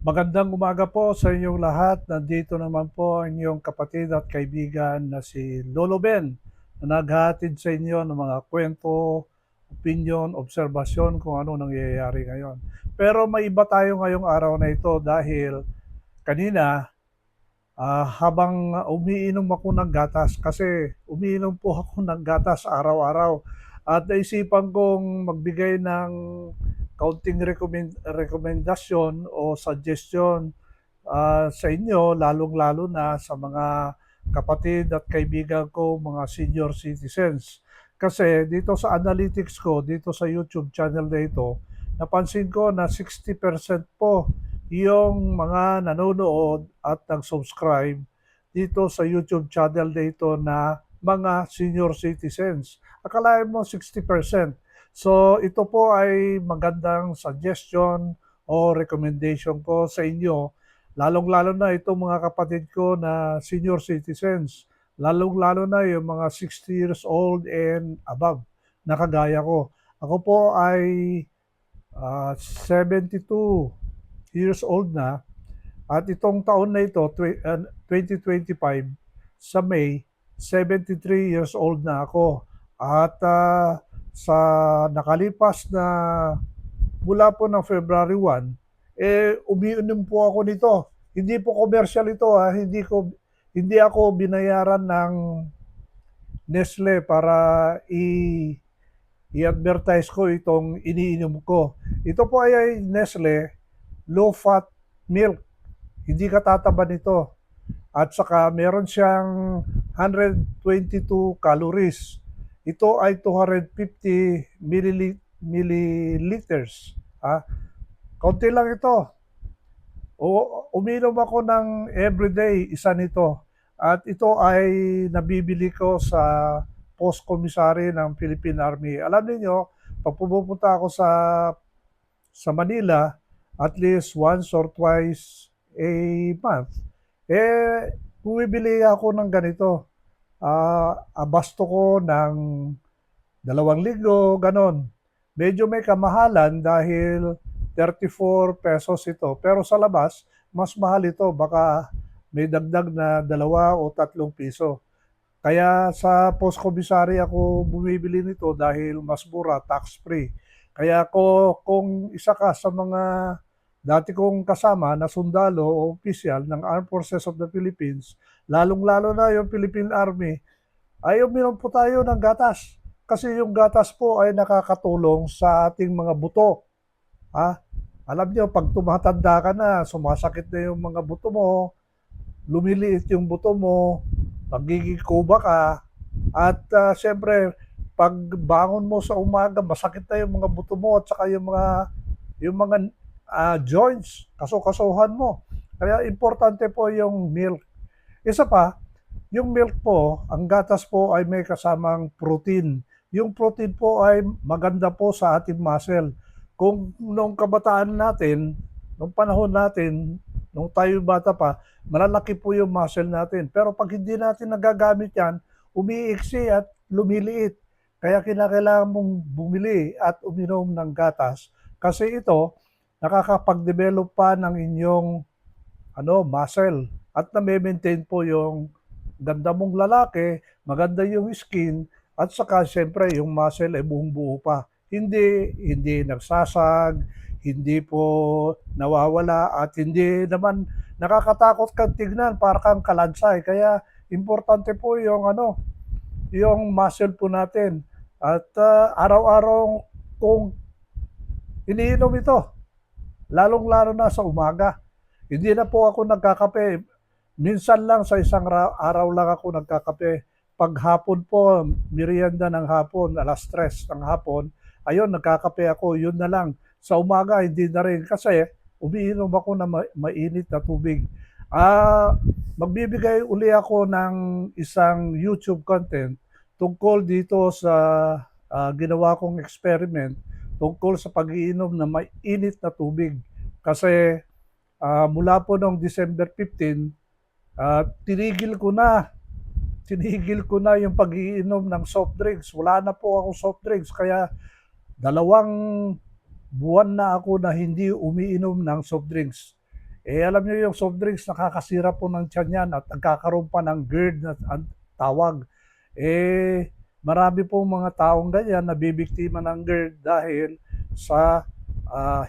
Magandang umaga po sa inyong lahat. Nandito naman po ang inyong kapatid at kaibigan na si Lolo Ben na naghahatid sa inyo ng mga kwento, opinion, obserbasyon kung ano nangyayari ngayon. Pero may iba tayo ngayong araw na ito dahil kanina habang umiinom ako ng gatas kasi umiinom po ako ng gatas araw-araw at naisipan kong magbigay ng kaunting rekomendasyon o suggestion sa inyo, lalong-lalo na sa mga kapatid at kaibigan ko, mga senior citizens. Kasi dito sa analytics ko, dito sa YouTube channel na ito, napansin ko na 60% po yung mga nanonood at nag-subscribe dito sa YouTube channel na ito na mga senior citizens. Akalain mo 60%. So ito po ay magandang suggestion o recommendation ko sa inyo, lalong-lalo na itong mga kapatid ko na senior citizens, lalong-lalo na yung mga 60 years old and above na kagaya ko. Ako po ay 72 years old na at itong taon na ito, 2025, sa May, 73 years old na ako. At sa nakalipas na mula po ng February 1, umiinom po ako nito. Hindi po commercial ito ha, hindi ako binayaran ng Nestle para i-advertise ko itong iniinom ko. Ito po ay Nestle low fat milk. Hindi katataba nito. At saka meron siyang 122 calories. Ito ay 250 milliliters. Kaunti lang ito. Uminom ako ng everyday, isa nito. At ito ay nabibili ko sa post commissary ng Philippine Army. Alam niyo, pag pumupunta ako sa Manila, at least once or twice a month, bumibili ako ng ganito. Abasto ko ng 2,000, ganon. Medyo may kamahalan dahil 34 pesos ito. Pero sa labas, mas mahal ito. Baka may dagdag na 2 o 3 piso. Kaya sa post commissary ako bumibili nito dahil mas mura, tax-free. Kaya kung isa ka sa mga dati kong kasama na sundalo o opisyal ng Armed Forces of the Philippines, lalong-lalo na yung Philippine Army, ay uminom po tayo ng gatas. Kasi yung gatas po ay nakakatulong sa ating mga buto. Ha? Alam niyo, pag tumatanda ka na, sumasakit na yung mga buto mo, lumiliit yung buto mo, pagiging kuba ka, at siyempre, pag bangon mo sa umaga, masakit na yung mga buto mo at saka yung mga joints, kaso-kasuhan mo. Kaya importante po yung milk. Isa pa, yung milk po, ang gatas po ay may kasamang protein. Yung protein po ay maganda po sa ating muscle. Kung nung kabataan natin, nung panahon natin, nung tayo bata pa, malalaki po yung muscle natin. Pero pag hindi natin nagagamit yan, umiiksi at lumiliit. Kaya kinakailangan mong bumili at uminom ng gatas kasi ito nakakapag-develop pa ng inyong muscle at na-maintain po yung ganda mong lalaki, maganda yung skin, at saka siyempre yung muscle ay buong buo pa. Hindi nagsasag, hindi po nawawala, at hindi naman nakakatakot kang tignan para kang kalansay. Kaya importante po yung muscle po natin. At araw-araw kung iniinom ito, lalong-lalo na sa umaga. Hindi na po ako nagkakape. Minsan lang sa isang araw lang ako nagkakape. Pag hapon po, merienda ng hapon, 3:00 ng hapon, ayun, nagkakape ako, yun na lang. Sa umaga, hindi na rin kasi umiinom ako ng mainit na tubig. Magbibigay uli ako ng isang YouTube content tungkol dito sa ginawa kong experiment tungkol sa pag-iinom ng mainit na tubig. Kasi mula po noong December 15, tinigil ko na yung pag-iinom ng soft drinks. Wala na po akong soft drinks, kaya 2 buwan na ako na hindi umiinom ng soft drinks. Alam niyo yung soft drinks nakakasira po ng tiyan yan at nagkakaroon pa ng GERD na ang tawag. Marami pong mga taong ganyan nabibiktima ng GERD dahil sa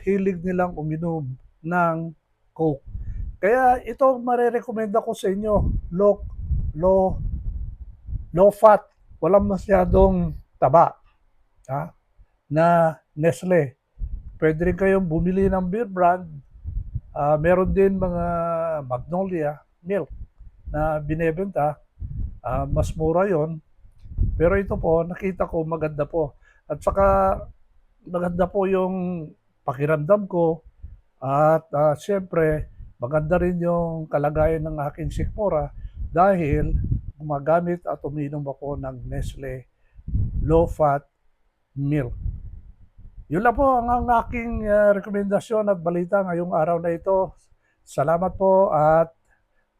hilig nilang uminom ng Coke. Kaya ito marerekomenda ko sa inyo, low, low fat, walang masyadong taba, ha, na Nestle. Pwede rin kayong bumili ng beer brand. Meron din mga Magnolia milk na binebenta. Mas mura yon. Pero ito po, nakita ko maganda po. At saka maganda po yung pakiramdam ko. At siyempre, maganda rin yung kalagayan ng aking sikmura dahil gumagamit at uminom ako ng Nestle low-fat milk. Yun lang po ang aking rekomendasyon at balita ngayong araw na ito. Salamat po at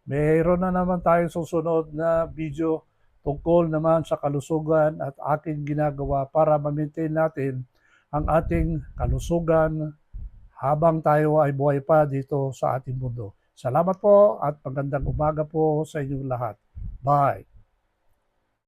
mayroon na naman tayong susunod na video tungkol naman sa kalusugan at aking ginagawa para ma-maintain natin ang ating kalusugan habang tayo ay buhay pa dito sa ating mundo. Salamat po at magandang umaga po sa inyong lahat. Bye!